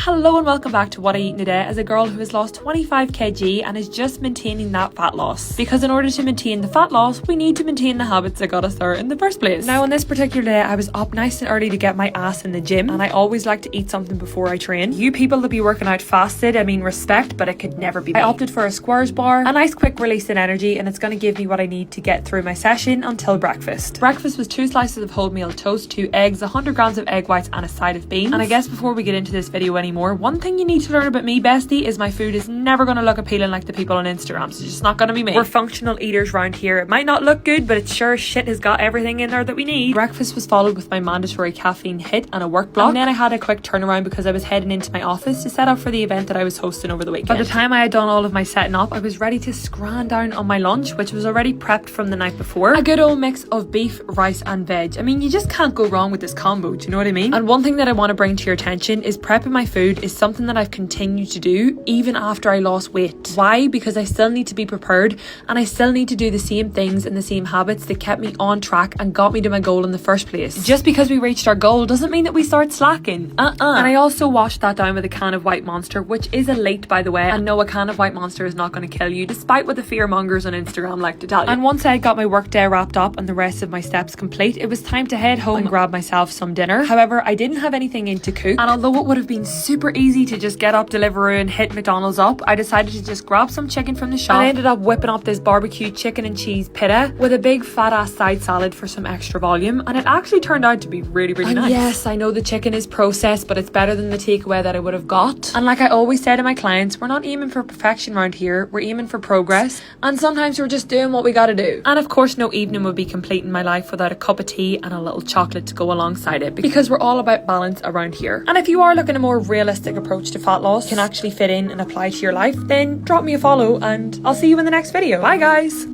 Hello and welcome back to What I Eat in a Day as a girl who has lost 25 kg and is just maintaining that fat loss. Because in order to maintain the fat loss, we need to maintain the habits that got us there in the first place. Now on this particular day, I was up nice and early to get my ass in the gym, and I always like to eat something before I train. You people that be working out fasted, I mean respect, but it could never be me. I opted for a squares bar, a nice quick release in energy, and it's going to give me what I need to get through my session until breakfast. Breakfast was 2 slices of wholemeal toast, 2 eggs, 100 grams of egg whites and a side of beans. And I guess before we get into this video anymore, one thing you need to learn about me, bestie, is my food is never going to look appealing like the people on Instagram. So it's just not going to be me. We're functional eaters around here. It might not look good, but it sure as shit has got everything in there that we need. Breakfast was followed with my mandatory caffeine hit and a work block. And then I had a quick turnaround because I was heading into my office to set up for the event that I was hosting over the weekend. By the time I had done all of my setting up, I was ready to scran down on my lunch, which was already prepped from the night before. A good old mix of beef, rice and veg. I mean, you just can't go wrong with this combo, do you know what I mean? And one thing that I want to bring to your attention is prepping my food is something that I've continued to do even after I lost weight. Why? Because I still need to be prepared and I still need to do the same things and the same habits that kept me on track and got me to my goal in the first place. Just because we reached our goal doesn't mean that we start slacking. And I also washed that down with a can of White Monster, which is elite by the way, and no, a can of White Monster is not going to kill you, despite what the fearmongers on Instagram like to tell you. And once I got my work day wrapped up and the rest of my steps complete, it was time to head home and grab myself some dinner. However, I didn't have anything in to cook, and although it would have been super easy to just get up Deliveroo and hit McDonald's up, I decided to just grab some chicken from the shop. I ended up whipping up this barbecue chicken and cheese pita with a big fat ass side salad for some extra volume, and it actually turned out to be really nice. Yes, I know the chicken is processed, but it's better than the takeaway that I would have got. And like I always say to my clients, we're not aiming for perfection around here, we're aiming for progress, and sometimes we're just doing what we gotta do. And of course, no evening would be complete in my life without a cup of tea and a little chocolate to go alongside it, because we're all about balance around here. And if you are looking at a more realistic approach to fat loss, can actually fit in and apply to your life, then drop me a follow and I'll see you in the next video. Bye guys!